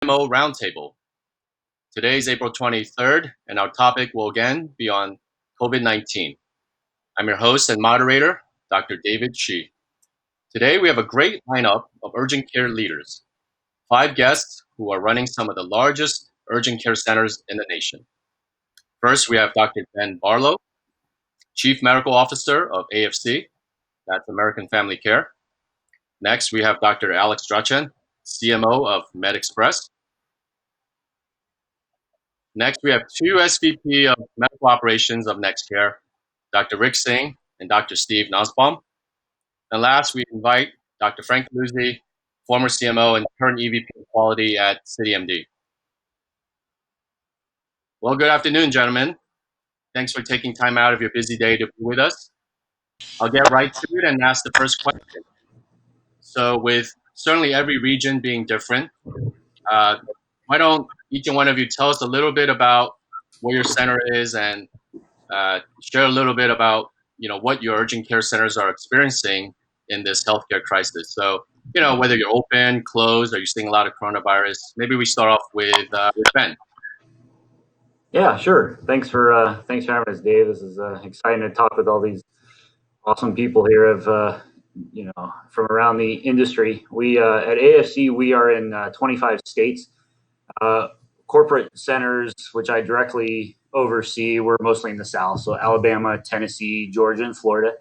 CMO Roundtable. Today is April 23rd, and our topic will again be on COVID-19. I'm your host and moderator, Dr. David Shi. Today, we have a great lineup of urgent care leaders, 5 guests who are running some of the largest urgent care centers in the nation. First, we have Dr. Ben Barlow, Chief Medical Officer of AFC, that's American Family Care. Next, we have Dr. Alex Strachan, CMO of MedExpress. Next, we have 2 SVP of Medical Operations of NextCare, Dr. Rick Singh and Dr. Steve Nussbaum. And last, we invite Dr. Frank Illuzzi, former CMO and current EVP of Quality at CityMD. Well, good afternoon, gentlemen. Thanks for taking time out of your busy day to be with us. I'll get right to it and ask the first question. So with certainly every region being different, why don't each and one of you tell us a little bit about where your center is and share a little bit about what your urgent care centers are experiencing in this healthcare crisis. So whether you're open, closed, or you're seeing a lot of coronavirus. Maybe we start off with Ben. Yeah, sure. Thanks for having us, Dave. This is exciting to talk with all these awesome people here of from around the industry. We at AFC we are in 25 states. Corporate centers, which I directly oversee, we're mostly in the South, so Alabama, Tennessee, Georgia, and Florida.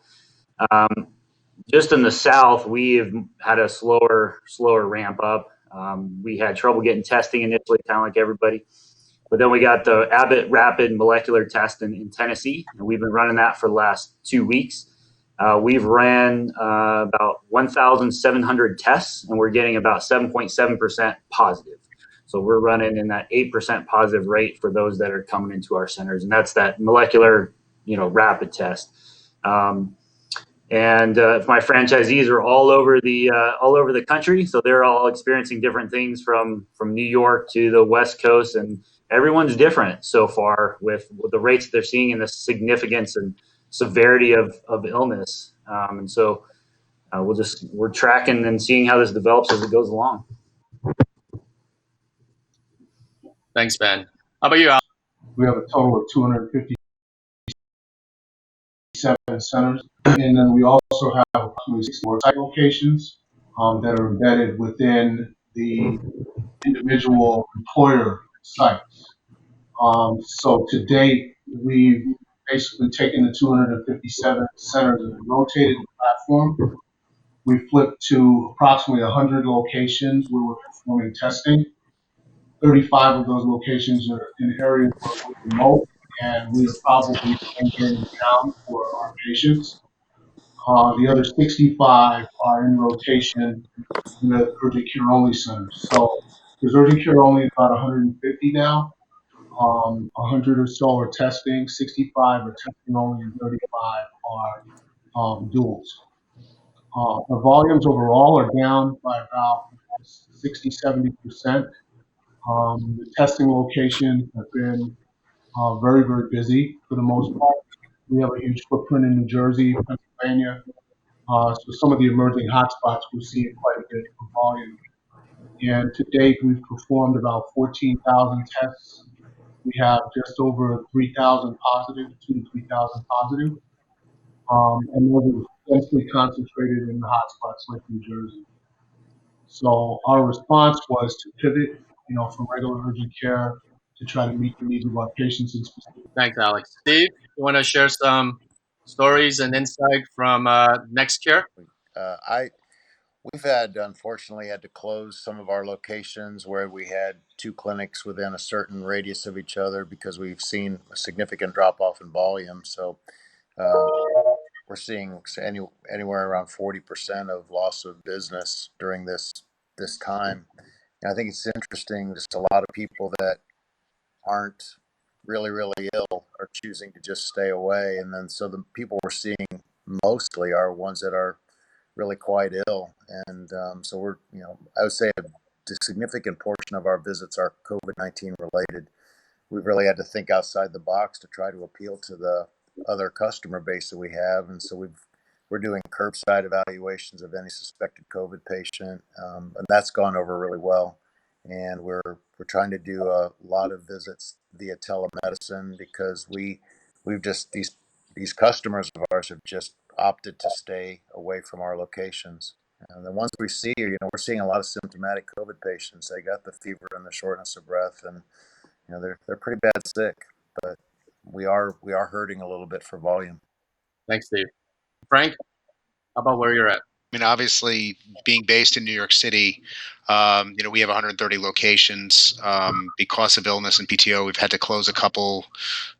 Just in the South, we have had a slower ramp up. We had trouble getting testing initially, kind of like everybody. But then we got the Abbott Rapid Molecular Test in Tennessee, and we've been running that for the last 2 weeks. We've ran about 1,700 tests, and we're getting about 7.7% positive. So we're running in that 8% positive rate for those that are coming into our centers, and that's that molecular, rapid test. And my franchisees are all over the country, so they're all experiencing different things from New York to the West Coast, and everyone's different so far with the rates they're seeing and the significance and severity of illness. And so we're tracking and seeing how this develops as it goes along. Thanks, Ben. How about you, Al? We have a total of 257 centers, and then we also have approximately 60 site locations that are embedded within the individual employer sites. So to date, we've basically taken the 257 centers and rotated the platform. We flipped to approximately 100 locations where we're performing testing. 35 of those locations are in areas where we're remote, and we are probably getting down for our patients. The other 65 are in rotation with urgent care only centers. So there's urgent care only about 150 now. 100 or so are testing, 65 are testing only, and 35 are duals. The volumes overall are down by about 60, 70%. The testing locations have been very, very busy for the most part. We have a huge footprint in New Jersey, Pennsylvania. So some of the emerging hotspots, we're seeing quite a bit of volume. And to date, we've performed about 14,000 tests. We have just over 3,000 positive, 2,000 to 3,000 positive. And those are densely concentrated in the hotspots like New Jersey. So our response was to pivot, from regular urgent care to try to meet the needs of our patients in specific. Thanks, Alex. Steve, you want to share some stories and insight from NextCare? We've unfortunately had to close some of our locations where we had 2 clinics within a certain radius of each other because we've seen a significant drop off in volume. So we're seeing anywhere around 40% of loss of business during this time. And I think it's interesting, just a lot of people that aren't really, really ill are choosing to just stay away. And then so the people we're seeing mostly are ones that are really quite ill. And so we're, I would say a significant portion of our visits are COVID-19 related. We've really had to think outside the box to try to appeal to the other customer base that we have. And so we're doing curbside evaluations of any suspected COVID patient. And that's gone over really well. and we're trying to do a lot of visits via telemedicine because we've just these customers of ours have just opted to stay away from our locations. And the ones we see, we're seeing a lot of symptomatic COVID patients. They got the fever and the shortness of breath, and they're pretty bad sick. But we are hurting a little bit for volume. Thanks, Dave. Frank, how about where you're at? I mean, obviously, being based in New York City, we have 130 locations. Because of illness and PTO, we've had to close a couple,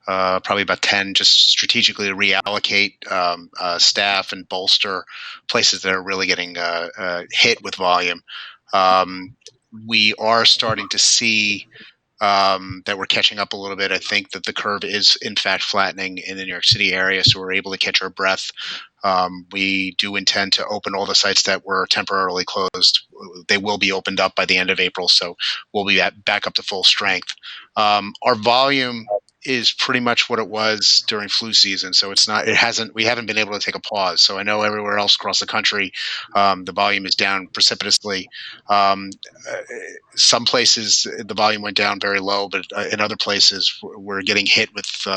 probably about 10, just strategically to reallocate staff and bolster places that are really getting hit with volume. We are starting to see that we're catching up a little bit. I think that the curve is, in fact, flattening in the New York City area, so we're able to catch our breath. We do intend to open all the sites that were temporarily closed. They will be opened up by the end of April, so we'll be back up to full strength. Our volume is pretty much what it was during flu season, so we haven't been able to take a pause. So I know everywhere else across the country, the volume is down precipitously. Some places the volume went down very low, but in other places we're getting hit with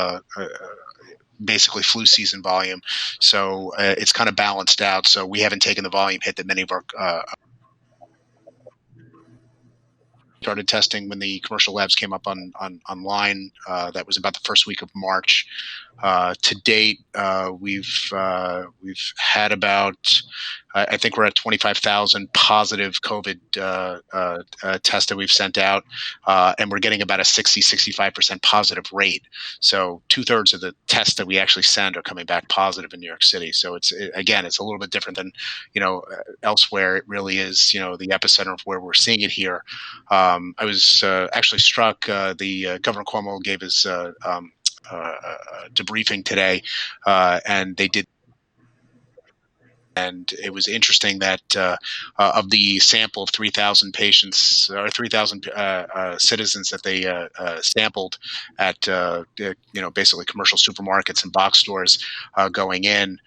basically flu season volume. So it's kind of balanced out. So we haven't taken the volume hit that many of our started testing when the commercial labs came up online. That was about the first week of March. To date, we've had about, I think we're at 25,000 positive COVID tests that we've sent out, and we're getting about a 65% positive rate. So 2/3 of the tests that we actually send are coming back positive in New York City. So it's a little bit different than elsewhere. It really is the epicenter of where we're seeing it here. I was actually struck. The Governor Cuomo gave his debriefing today, and they did. And it was interesting that of the sample of 3,000 patients or 3,000 citizens that they sampled at basically commercial supermarkets and box stores going in,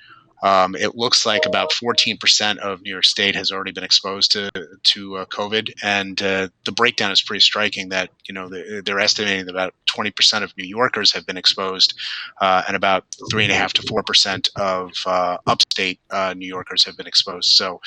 it looks like about 14% of New York State has already been exposed to COVID, and the breakdown is pretty striking. That they're estimating that about 20% of New Yorkers have been exposed, and about 3.5% to 4% of upstate New Yorkers have been exposed. So.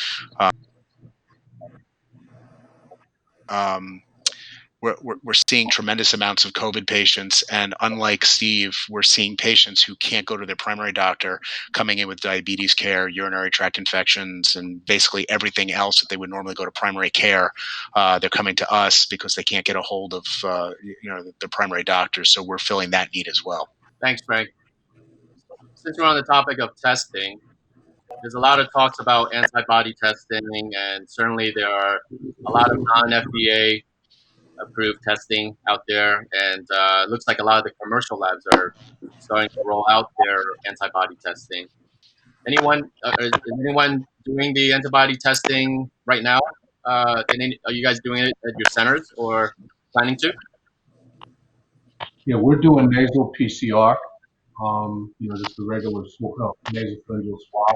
We're seeing tremendous amounts of COVID patients, and unlike Steve, we're seeing patients who can't go to their primary doctor coming in with diabetes care, urinary tract infections, and basically everything else that they would normally go to primary care. They're coming to us because they can't get a hold of their primary doctors, so we're filling that need as well. Thanks, Frank. Since we're on the topic of testing, there's a lot of talks about antibody testing, and certainly there are a lot of non-FDA approved testing out there, and it looks like a lot of the commercial labs are starting to roll out their antibody testing. Is anyone doing the antibody testing right now? Are you guys doing it at your centers or planning to? Yeah, we're doing nasal PCR. Just the regular nasopharyngeal swab.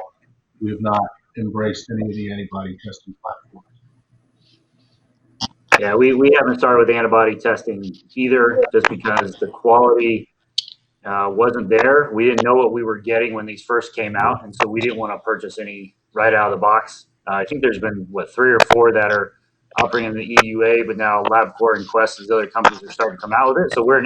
We have not embraced any of the antibody testing platforms. Yeah, we haven't started with antibody testing either, just because the quality wasn't there. We didn't know what we were getting when these first came out, and so we didn't want to purchase any right out of the box. I think there's been 3 or 4 that are operating in the EUA, but now LabCorp and Quest, these other companies are starting to come out with it. So we're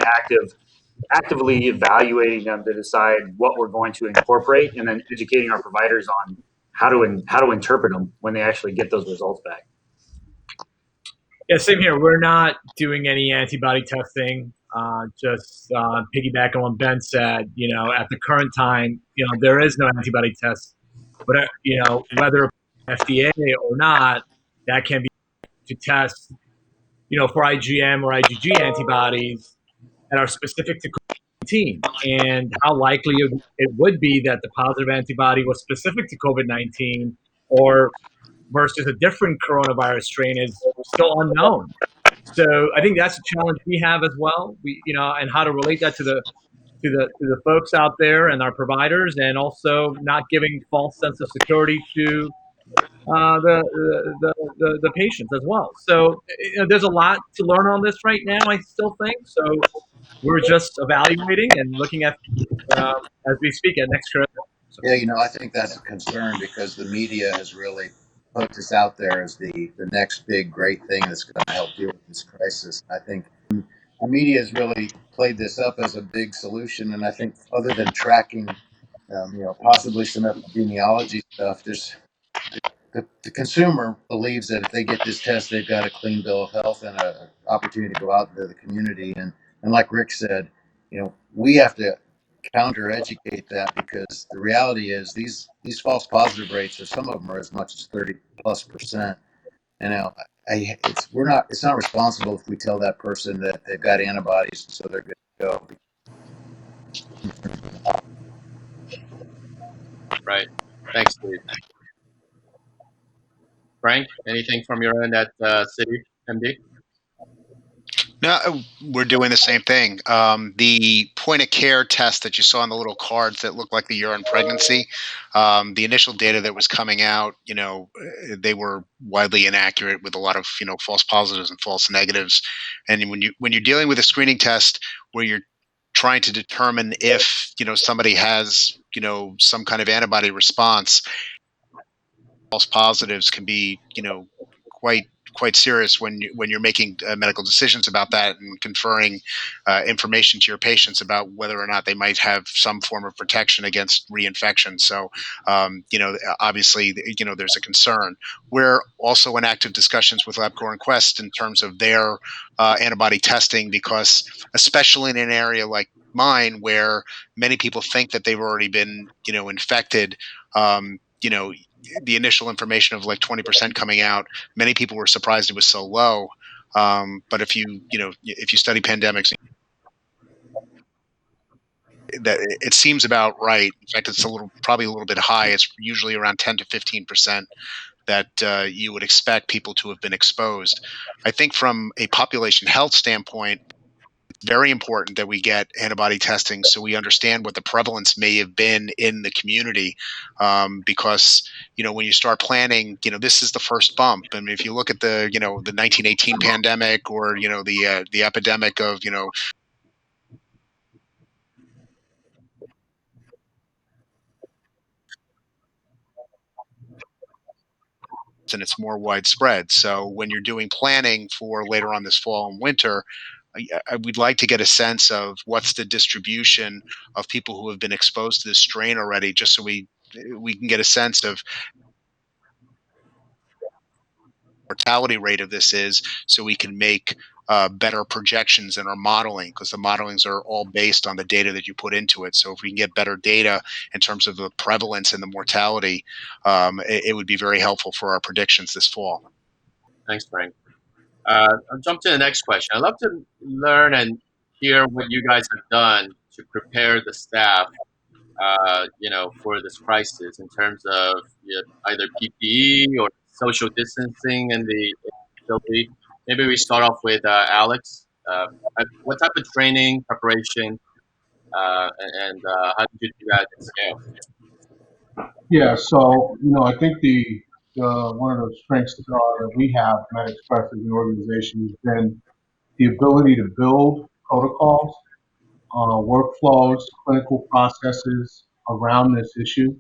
actively evaluating them to decide what we're going to incorporate, and then educating our providers on how to interpret them when they actually get those results back. Yeah, same here. We're not doing any antibody testing. Just piggyback on what Ben said, at the current time, there is no antibody test. But, whether FDA or not, that can be to test, for IgM or IgG antibodies that are specific to COVID-19, and how likely it would be that the positive antibody was specific to COVID-19 or versus a different coronavirus strain is still unknown. So I think that's a challenge we have as well. And how to relate that to the folks out there and our providers, and also not giving false sense of security to the patients as well. So there's a lot to learn on this right now, I still think. So we're just evaluating and looking at as we speak at NextCare. So. Yeah, I think that's a concern because the media has really put this out there as the next big great thing that's going to help deal with this crisis. I think the media has really played this up as a big solution, and I think other than tracking, possibly some epidemiology stuff, the consumer believes that if they get this test, they've got a clean bill of health and an opportunity to go out into the community. And like Rick said, we have to counter educate that because the reality is these false positive rates, or some of them are as much as 30+%. And it's not responsible if we tell that person that they've got antibodies, so they're good to go. Right. Thanks, Steve. Frank, anything from your end at CityMD? No, we're doing the same thing. The point of care test that you saw on the little cards that look like the urine pregnancy, the initial data that was coming out, they were widely inaccurate with a lot of false positives and false negatives. And when you're dealing with a screening test where you're trying to determine if somebody has some kind of antibody response, false positives can be quite serious when you're making medical decisions about that and conferring information to your patients about whether or not they might have some form of protection against reinfection. So, obviously, there's a concern. We're also in active discussions with LabCorp and Quest in terms of their antibody testing, because especially in an area like mine where many people think that they've already been infected, the initial information of like 20% coming out, many people were surprised it was so low. But if you study pandemics, that it seems about right. In fact, it's probably a little bit high. It's usually around 10 to 15% that you would expect people to have been exposed. I think from a population health standpoint, very important that we get antibody testing so we understand what the prevalence may have been in the community, because when you start planning, this is the first bump. I mean, if you look at the 1918 pandemic, or the epidemic of and it's more widespread. So when you're doing planning for later on this fall and winter, we'd like to get a sense of what's the distribution of people who have been exposed to this strain already, just so we can get a sense of mortality rate of this is, so we can make better projections in our modeling, because the modelings are all based on the data that you put into it. So if we can get better data in terms of the prevalence and the mortality, it would be very helpful for our predictions this fall. Thanks, Frank. I'll jump to the next question. I'd love to learn and hear what you guys have done to prepare the staff, for this crisis in terms of either PPE or social distancing in the facility. Maybe we start off with Alex. What type of training, preparation, and how did you do that at scale? Yeah, so I think the one of the strengths that we have at Express as an organization has been the ability to build protocols, workflows, clinical processes around this issue.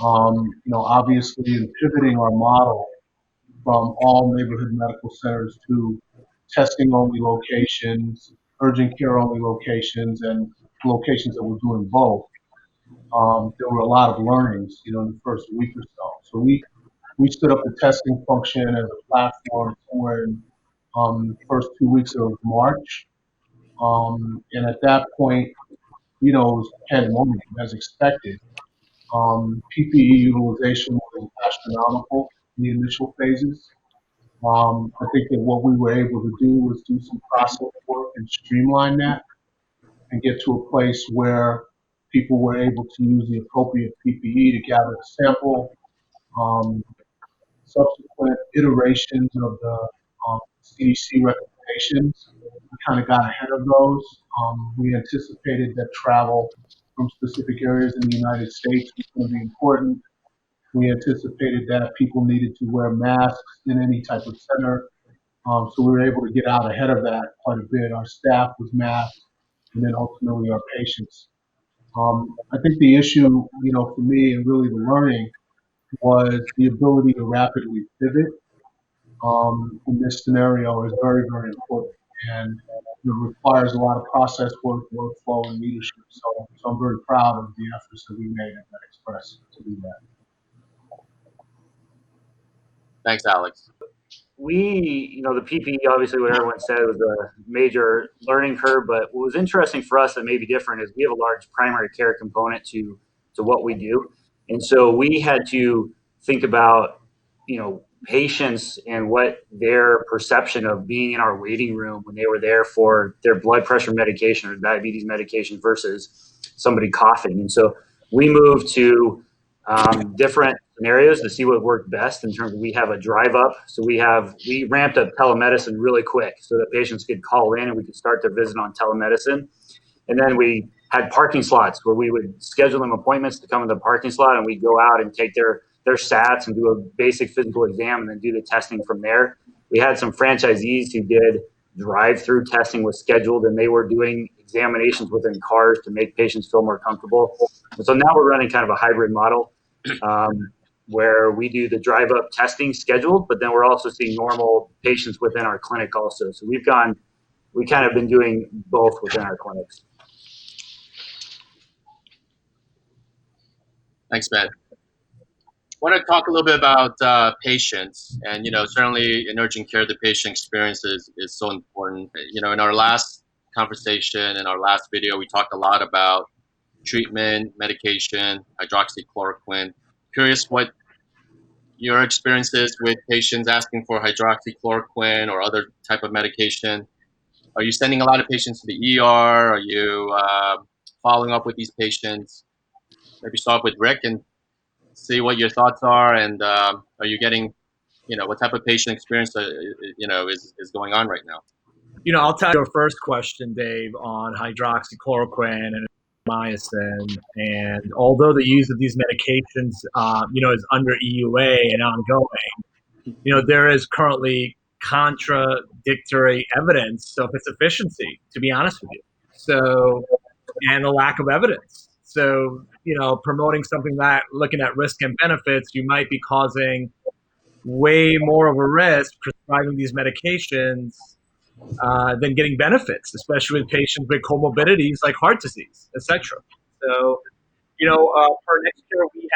Obviously, in pivoting our model from all neighborhood medical centers to testing only locations, urgent care only locations, and locations that were doing both. There were a lot of learnings, in the first week or so. So we stood up the testing function as a platform somewhere in the first 2 weeks of March. And at that point, it was pandemonium as expected. PPE utilization was astronomical in the initial phases. I think that what we were able to do was do some process work and streamline that and get to a place where people were able to use the appropriate PPE to gather a sample. Um, Subsequent iterations of the CDC recommendations, we kind of got ahead of those. We anticipated that travel from specific areas in the United States was going to be important. We anticipated that people needed to wear masks in any type of center. So we were able to get out ahead of that quite a bit. Our staff was masked, and then ultimately our patients. I think the issue, for me and really the learning was the ability to rapidly pivot in this scenario is very, very important. And it requires a lot of process work, workflow, and leadership. So I'm very proud of the efforts that we made at MedExpress to do that. Thanks, Alex. The PPE, obviously, what everyone said was a major learning curve. But what was interesting for us that may be different is we have a large primary care component to what we do. And so we had to think about, patients and what their perception of being in our waiting room when they were there for their blood pressure medication or diabetes medication versus somebody coughing. And so we moved to different scenarios to see what worked best in terms of we have a drive up. So we ramped up telemedicine really quick so that patients could call in and we could start their visit on telemedicine. And then we had parking slots where we would schedule them appointments to come in the parking slot, and we'd go out and take their stats and do a basic physical exam and then do the testing from there. We had some franchisees who did drive-through testing was scheduled, and they were doing examinations within cars to make patients feel more comfortable. And so now we're running kind of a hybrid model where we do the drive-up testing scheduled, but then we're also seeing normal patients within our clinic also. So we kind of been doing both within our clinics. Thanks, Ben. I want to talk a little bit about patients, and certainly in urgent care, the patient experience is so important. In our last conversation, in our last video, we talked a lot about treatment, medication, hydroxychloroquine. Curious what your experience is with patients asking for hydroxychloroquine or other type of medication. Are you sending a lot of patients to the ER? Are you following up with these patients? Maybe start with Rick and see what your thoughts are, and are you getting, what type of patient experience, is going on right now? I'll tell you your first question, Dave, on hydroxychloroquine and myosin. And although the use of these medications, is under EUA and ongoing, there is currently contradictory evidence of its efficiency, to be honest with you. So, and a lack of evidence. So, promoting something that looking at risk and benefits, you might be causing way more of a risk prescribing these medications than getting benefits, especially with patients with comorbidities like heart disease, etc. So, for next year, we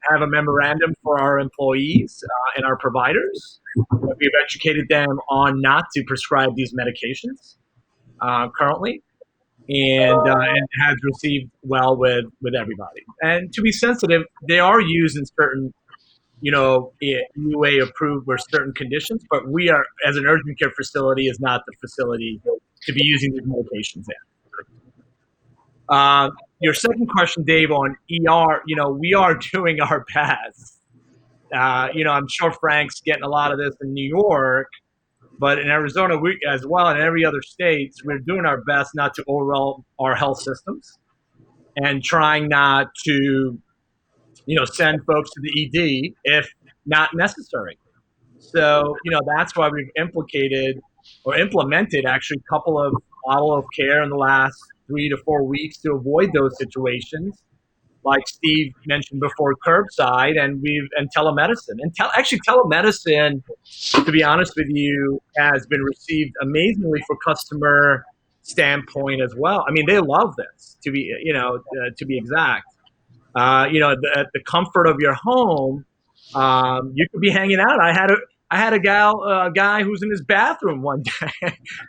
have a memorandum for our employees and our providers. We've educated them on not to prescribe these medications currently. And has received well with everybody. And to be sensitive, they are used in certain, EUA approved for certain conditions, but we are, as an urgent care facility, is not the facility to be using these medications in. Your second question, Dave, on ER, we are doing our best. I'm sure Frank's getting a lot of this in New York. But in Arizona, we, as well, and every other state, we're doing our best not to overwhelm our health systems and trying not to, send folks to the ED if not necessary. So, that's why we've implemented actually a couple of model of care in the last 3 to 4 weeks to avoid those situations. Like Steve mentioned before, curbside and telemedicine. And actually telemedicine, to be honest with you, has been received amazingly for customer standpoint as well. I mean, they love this, to be exact. At the comfort of your home, you could be hanging out. I had a guy who's in his bathroom one day,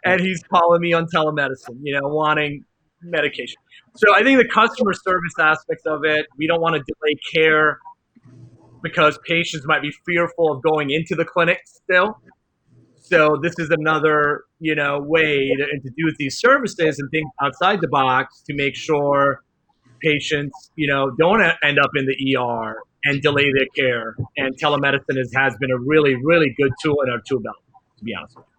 and he's calling me on telemedicine, wanting medication. So I think the customer service aspects of it, we don't want to delay care because patients might be fearful of going into the clinic still. So this is another, way to introduce these services and think outside the box to make sure patients, don't end up in the ER and delay their care. And telemedicine has been a really, really good tool in our tool belt, to be honest with you.